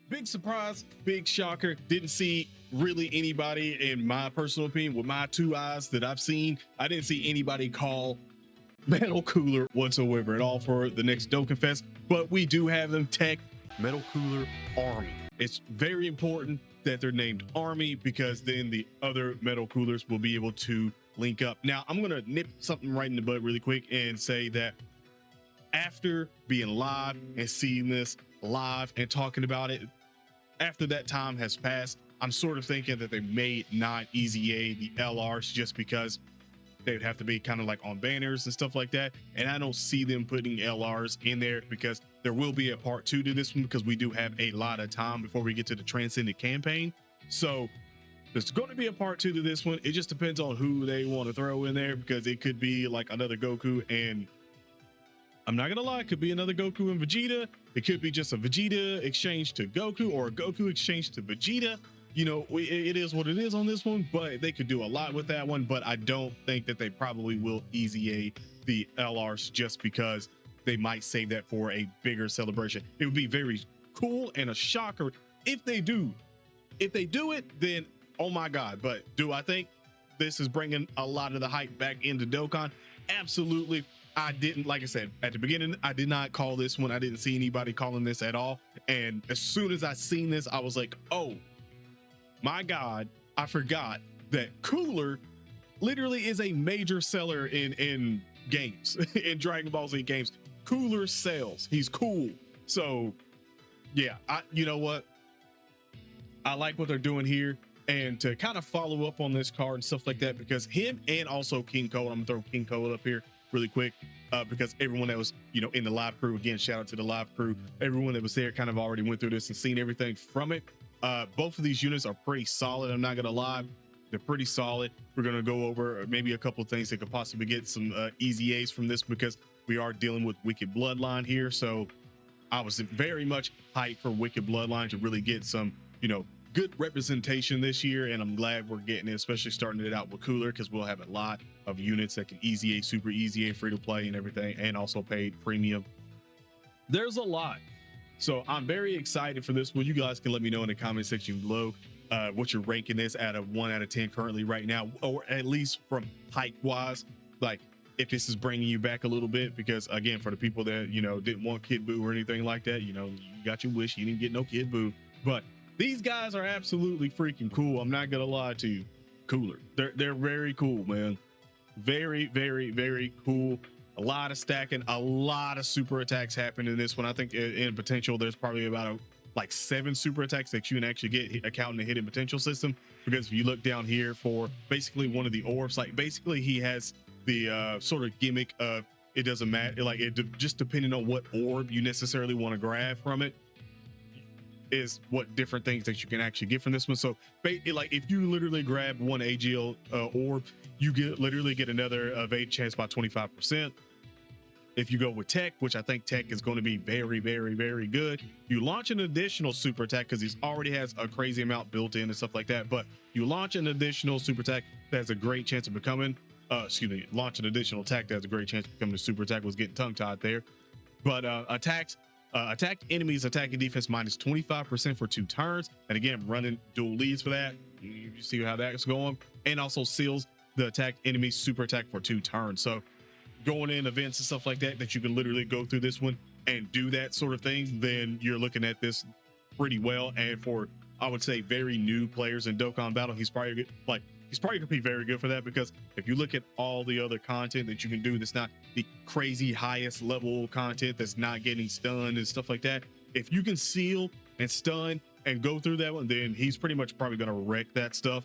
big surprise, big shocker. Didn't see really anybody, in my personal opinion, with my 2 eyes that I've seen, I didn't see anybody call Metal Cooler whatsoever at all for the next Dokkan Fest, but we do have them TEQ Metal Cooler Army. It's very important that they're named Army because then the other metal coolers will be able to link up. Now, I'm going to nip something right in the bud really quick and say that after being live and seeing this live and talking about it, after that time has passed, I'm sort of thinking that they may not EZA the LRs just because they would have to be kind of like on banners and stuff like that. And I don't see them putting LRs in there because there will be a part 2 to this one because we do have a lot of time before we get to the Transcendent campaign. So there's going to be a part 2 to this one. It just depends on who they want to throw in there because it could be like another Goku, and I'm not gonna lie, it could be another Goku and Vegeta. It could be just a Vegeta exchange to Goku or a Goku exchange to Vegeta. You know, it is what it is on this one, but they could do a lot with that one. But I don't think that they probably will EZA the LRs just because they might save that for a bigger celebration. It would be very cool and a shocker if they do. If they do it, then oh my God. But do I think this is bringing a lot of the hype back into Dokkan? Absolutely. I didn't, like I said, at the beginning, I did not call this one. I didn't see anybody calling this at all. And as soon as I seen this, I was like, oh my God, I forgot that Cooler literally is a major seller in games, in Dragon Ball Z games. Cooler sells. He's cool. So yeah, you know what? I like what they're doing here. And to kind of follow up on this card and stuff like that, because him and also King Cold, I'm gonna throw King Cold up here really quick, because everyone that was, you know, in the live crew, again, shout out to the live crew, everyone that was there kind of already went through this and seen everything from it. Both of these units are pretty solid. I'm not gonna lie, they're pretty solid. We're gonna go over maybe a couple of things that could possibly get some EZAs from this because we are dealing with Wicked Bloodline here. So I was very much hyped for Wicked Bloodline to really get some, you know, good representation this year, and I'm glad we're getting it, especially starting it out with Cooler, because we'll have a lot of units that can EZA, super EZA, free to play and everything, and also paid premium. There's a lot. So I'm very excited for this one. You guys can let me know in the comment section below what you're ranking this out of 1 out of 10 currently right now, or at least from hype wise, like if this is bringing you back a little bit, because again, for the people that, you know, didn't want Kid Buu or anything like that, you know, you got your wish, you didn't get no Kid Buu, but these guys are absolutely freaking cool. I'm not gonna lie to you. Cooler. They're very cool, man. Very, very, very cool. A lot of stacking, a lot of super attacks happen in this one. I think in potential, there's probably about like 7 super attacks that you can actually get accounting the hidden potential system. Because if you look down here for basically one of the orbs, like basically he has the sort of gimmick of it doesn't matter, like it just depending on what orb you necessarily want to grab from it is what different things that you can actually get from this one. So like if you literally grab one AGL orb, you literally get another evade chance by 25%. If you go with TEQ, which I think TEQ is going to be very, very, very good, you launch an additional super attack because he already has a crazy amount built in and stuff like that. But you launch an additional super attack that has a great chance of becoming, launch an additional attack that has a great chance of becoming a super attack. Was getting tongue tied there. But attacked enemies attacking defense minus 25% for 2 turns. And again, running dual leads for that. You see how that's going. And also seals the attacked enemy super attack for 2 turns. So going in events and stuff like that, that you can literally go through this one and do that sort of thing, then you're looking at this pretty well. And for, I would say, very new players in Dokkan Battle, he's probably good, like he's probably gonna be very good for that, because if you look at all the other content that you can do that's not the crazy highest level content, that's not getting stunned and stuff like that, if you can seal and stun and go through that one, then he's pretty much probably gonna wreck that stuff.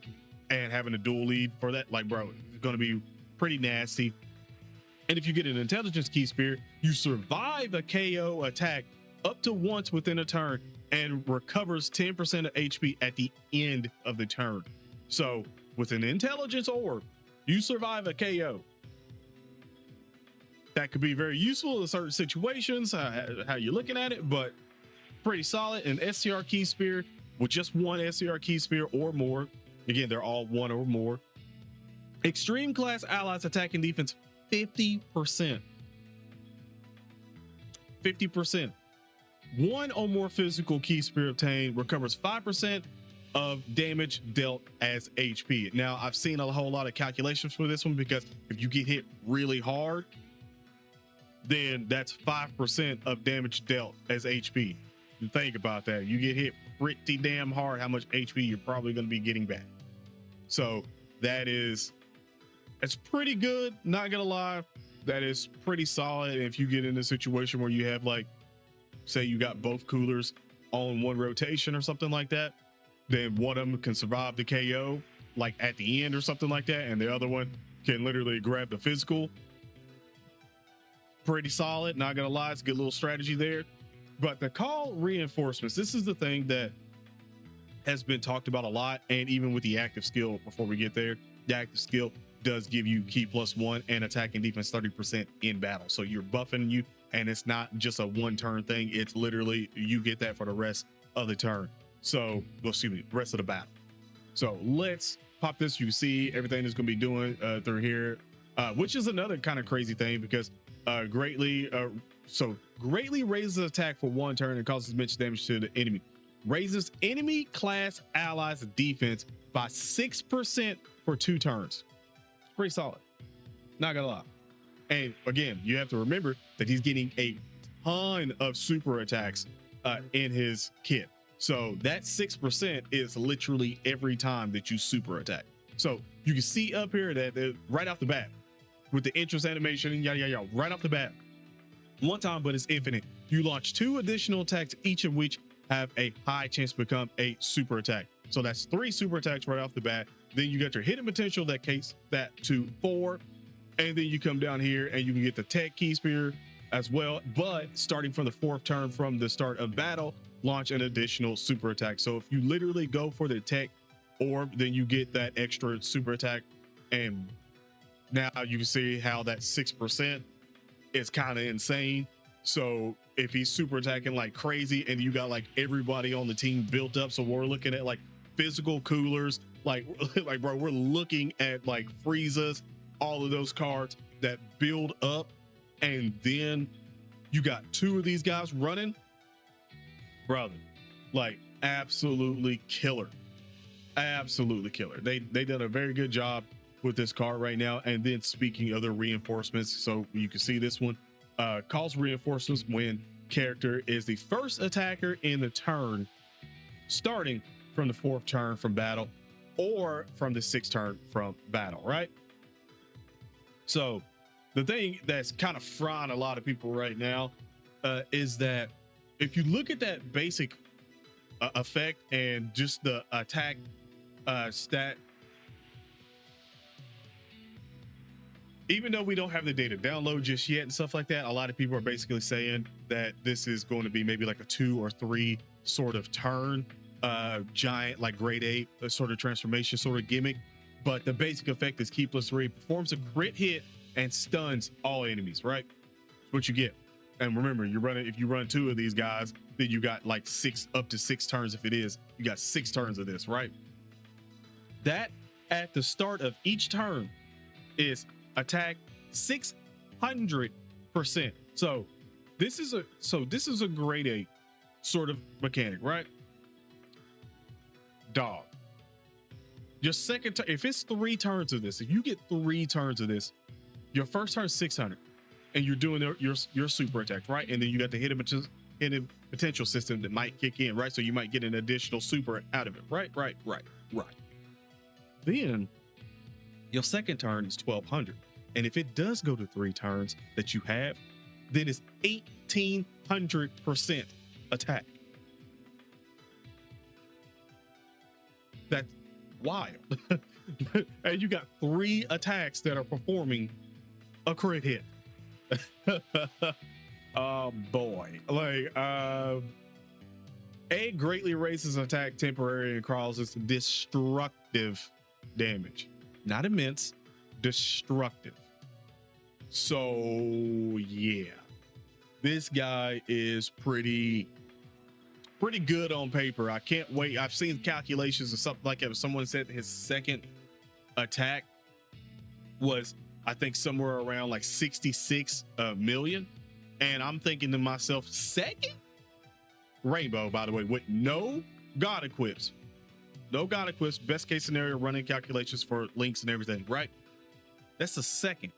And having a dual lead for that, like, bro, it's gonna be pretty nasty. And if you get an intelligence key spear, you survive a KO attack up to once within a turn and recovers 10% of HP at the end of the turn. So with an intelligence orb, you survive a KO. That could be very useful in certain situations, how you're looking at it, but pretty solid. An SCR key spear with just 1 SCR key spear or more. Again, they're all 1 or more. Extreme class allies attacking defense 50%. 50%. One or more physical key spear obtained recovers 5% of damage dealt as HP. Now, I've seen a whole lot of calculations for this one, because if you get hit really hard, then that's 5% of damage dealt as HP. Think about that. You get hit pretty damn hard, how much HP you're probably going to be getting back. So it's pretty good, not gonna lie. That is pretty solid. If you get in a situation where you have, like, say you got both coolers on one rotation or something like that, then one of them can survive the KO, like at the end or something like that, and the other one can literally grab the physical. Pretty solid, not gonna lie. It's a good little strategy there. But the call reinforcements, this is the thing that has been talked about a lot. And even with the active skill, before we get there, the active skill does give you key +1 and attack and defense 30% in battle. So you're buffing you, and it's not just a one turn thing. It's literally, you get that for the rest of the turn. So, well, excuse me, rest of the battle. So let's pop this. You see everything that's going to be doing through here, which is another kind of crazy thing, because greatly raises attack for one turn and causes mention damage to the enemy. Raises enemy class allies defense by 6% for 2 turns. It's pretty solid, not gonna lie. And again, you have to remember that he's getting a ton of super attacks in his kit. So that 6% is literally every time that you super attack. So you can see up here that right off the bat, with the interest animation and yada, right off the bat, one time, but it's infinite. You launch 2 additional attacks, each of which have a high chance to become a super attack. So that's 3 super attacks right off the bat. Then you got your hidden potential that case that to 4. And then you come down here and you can get the TEQ Spear as well. But starting from the 4th turn from the start of battle, launch an additional super attack. So if you literally go for the tech orb, then you get that extra super attack. And now you can see how that 6% is kind of insane. So if he's super attacking like crazy and you got like everybody on the team built up, so we're looking at like physical coolers, like bro, we're looking at like Friezas, all of those cards that build up, and then you got 2 of these guys running, brother, like absolutely killer, absolutely killer. They done a very good job with this card right now. And then speaking of the reinforcements, so you can see this one calls reinforcements when character is the first attacker in the turn starting from the 4th turn from battle or from the 6th turn from battle, right? So the thing that's kind of frying a lot of people right now is that if you look at that basic effect and just the attack stat, even though we don't have the data download just yet and stuff like that, a lot of people are basically saying that this is going to be maybe like a 2 or 3 sort of turn giant, like grade 8 sort of transformation sort of gimmick. But the basic effect is key +3, performs a crit hit and stuns all enemies, right? That's what you get. And remember, if you run 2 of these guys, then you got like up to 6 turns. If it is, you got 6 turns of this, right? That at the start of each turn is attack 600%. So this is a grade 8 sort of mechanic, right? Dog, your second turn, if it's 3 turns of this, if you get 3 turns of this, your first turn 600, and you're doing your super attack, right? And then you got the hidden potential system that might kick in, right? So you might get an additional super out of it, right? Then your second turn is 1200. And if it does go to 3 turns that you have, then it's 1800% attack. That's wild. And you got 3 attacks that are performing a crit hit. Oh boy. Like, it greatly raises attack temporary and causes destructive damage. Not immense, destructive. So yeah, this guy is pretty good on paper. I can't wait. I've seen calculations or something like that. Someone said his second attack was, I think, somewhere around like 66 million. And I'm thinking to myself, second? rainbow, by the way, with no god equips. No god equips. Best case scenario, running calculations for links and everything, right? That's the second.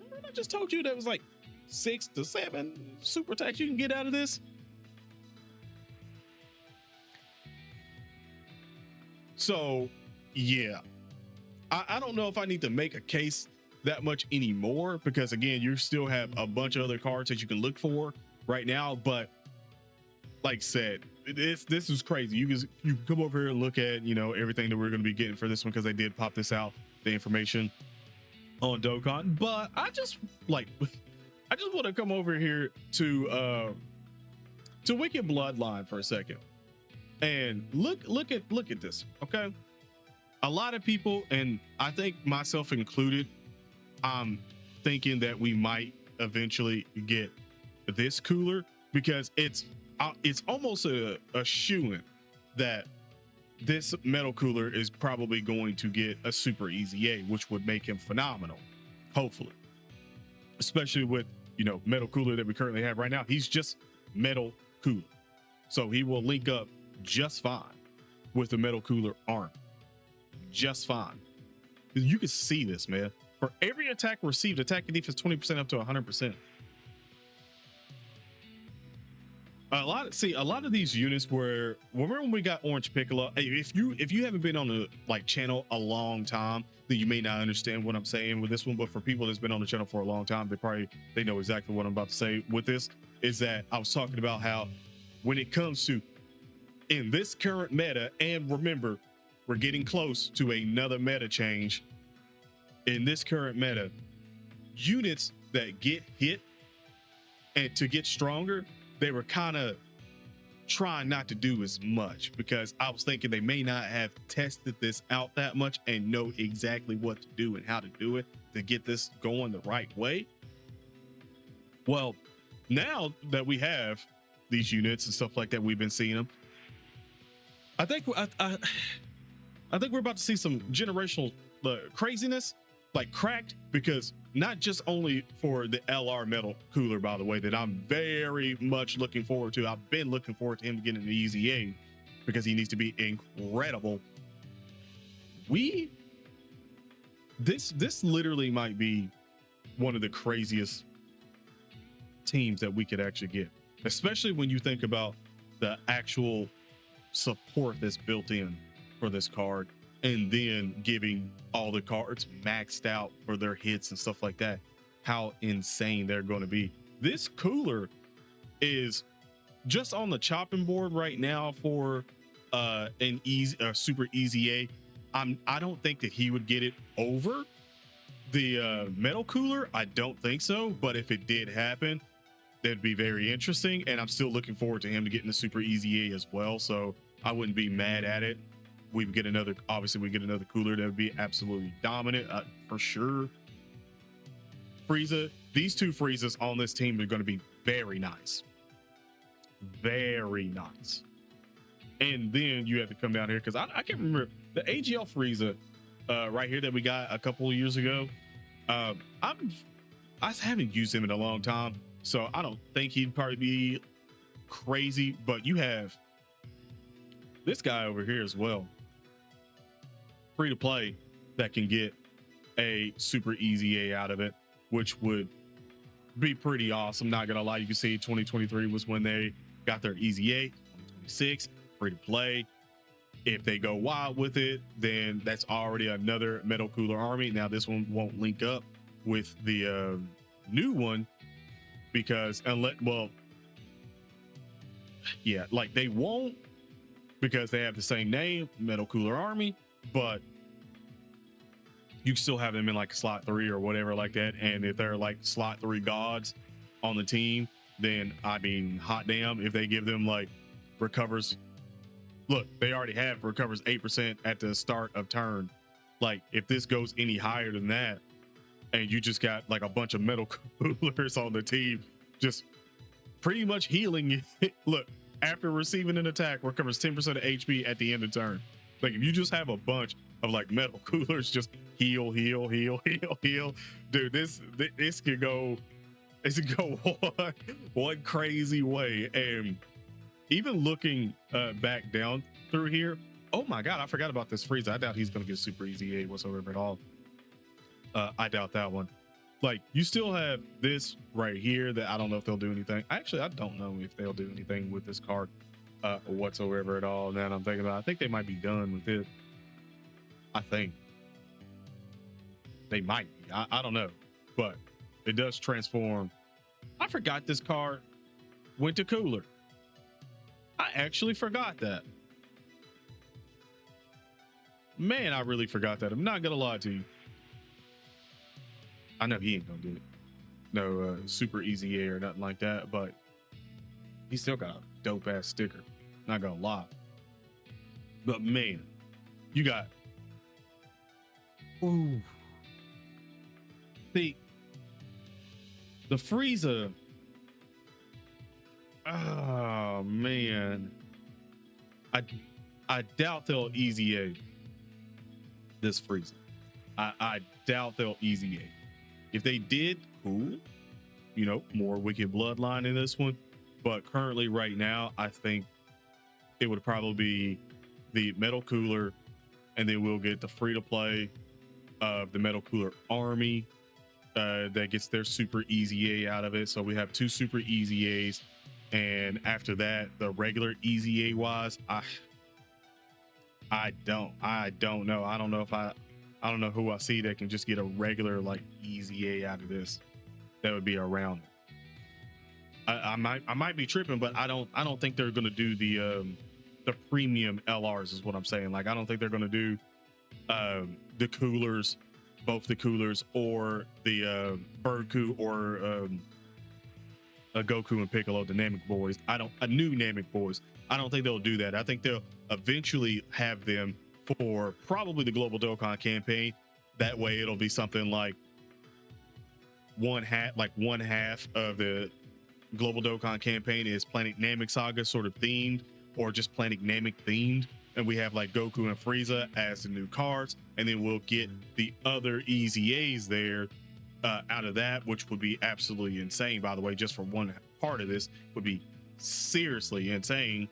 Remember I just told you that was like 6 to 7 super attacks you can get out of this. So yeah, I don't know if I need to make a case that much anymore, because again, you still have a bunch of other cards that you can look for right now. But like I said, this is crazy. You can come over here and look at, you know, everything that we're going to be getting for this one, because they did pop this out, the information on Dokkan. But I just want to come over here to Wicked Bloodline for a second and look at this. Okay, a lot of people, and I think myself included, I'm thinking that we might eventually get this cooler, because it's almost a shoo-in that this metal cooler is probably going to get a super EZA, which would make him phenomenal, hopefully. Especially with, you know, metal cooler that we currently have right now. He's just metal cooler, so he will link up just fine with the metal cooler arm, just fine. You can see this, man. For every attack received, attack and defense 20% up to 100%. A lot of these units where, remember when we got Orange Piccolo? If you haven't been on the channel a long time, then you may not understand what I'm saying with this one. But for people that's been on the channel for a long time, they know exactly what I'm about to say with this. Is that I was talking about how when it comes to in this current meta, and remember, we're getting close to another meta change. In this current meta, units that get hit and to get stronger, they were kind of trying not to do as much, because I was thinking they may not have tested this out that much and know exactly what to do and how to do it to get this going the right way. Well, now that we have these units and stuff like that, we've been seeing them. I think we're about to see some generational craziness, like cracked, because not just only for the LR metal cooler, by the way, that I'm very much looking forward to. I've been looking forward to him getting an EZA because he needs to be incredible. This literally might be one of the craziest teams that we could actually get, especially when you think about the actual support that's built in for this card, and then giving all the cards maxed out for their hits and stuff like that. How insane they're going to be. This cooler is just on the chopping board right now for a super EZA. I don't think that he would get it over the metal cooler. I don't think so, but if it did happen, that'd be very interesting, and I'm still looking forward to him to getting the super EZA as well, so I wouldn't be mad at it. Obviously we get another cooler that would be absolutely dominant, for sure. Frieza, these two Friezas on this team are going to be very nice, very nice. And then you have to come down here, because I can't remember the AGL Frieza right here that we got a couple of years ago. I haven't used him in a long time, so I don't think he'd probably be crazy. But you have this guy over here as well, free to play, that can get a super EZA out of it, which would be pretty awesome. Not gonna lie, you can see 2023 was when they got their EZA. 2026 free to play. If they go wild with it, then that's already another Metal Cooler Army. Now this one won't link up with the new one, because they won't, because they have the same name, Metal Cooler Army, but you still have them in like slot 3 or whatever like that. And if they're like slot 3 gods on the team, then I mean, hot damn, if they give them like recovers. Look, they already have recovers 8% at the start of turn. Like if this goes any higher than that, and you just got like a bunch of metal coolers on the team, just pretty much healing it. Look, after receiving an attack, recovers 10% of HP at the end of turn. Like if you just have a bunch of like metal coolers, just heal, heal, heal, heal, heal. Dude, this could go one crazy way. And even looking back down through here, oh my god, I forgot about this Frieza. I doubt he's gonna get super easy whatsoever at all. I doubt that one. Like, you still have this right here that I don't know if they'll do anything. Actually, I don't know if they'll do anything with this card whatsoever at all. Now that I'm thinking about it, I think they might be done with it. I think they might be. I don't know, but it does transform. I forgot this card went to Cooler. I actually forgot that. Man, I really forgot that. I'm not gonna lie to you. I know he ain't gonna do it. No super easy or nothing like that, but he still got a dope ass sticker. Not gonna lie. But man, you got. Ooh. See, the Frieza. Oh man. I doubt they'll EZA this Frieza. I doubt they'll EZA. If they did, cool. You know, more Wicked Bloodline in this one. But currently, right now, I think it would probably be the Metal Cooler, and then we'll get the free-to-play of the Metal Cooler Army that gets their super EZA out of it. So we have 2 super EZAs, and after that, the regular EZA wise, I don't know. I don't know if I don't know who I see that can just get a regular like EZA out of this. That would be around. I might be tripping, but I don't think they're gonna do the premium LRs is what I'm saying. Like, I don't think they're gonna do the coolers, both the coolers or the Birdku or a Goku and Piccolo dynamic boys. New Namek boys. I don't think they'll do that. I think they'll eventually have them for probably the Global Dokkan campaign. That way it'll be something like one half of the Global Dokkan campaign is Planet Namek Saga sort of themed, or just Planet Namek themed, and we have like Goku and Frieza as the new cards, and then we'll get the other EZAs there out of that, which would be absolutely insane. By the way, just for one part of this would be seriously insane.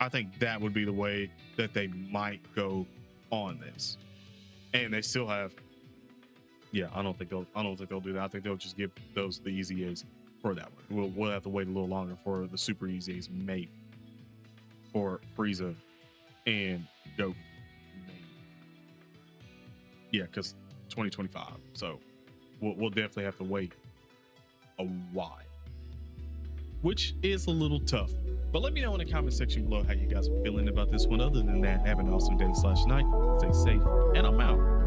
I think that would be the way that they might go on this, and they still have. Yeah, I don't think they'll do that. I think they'll just give those the EZAs for that one. We'll have to wait a little longer for the super EZAs, maybe, for Frieza and Goku. Maybe. Yeah, because 2025. So we'll definitely have to wait a while, which is a little tough. But let me know in the comment section below how you guys are feeling about this one. Other than that, have an awesome day/night. Stay safe, and I'm out.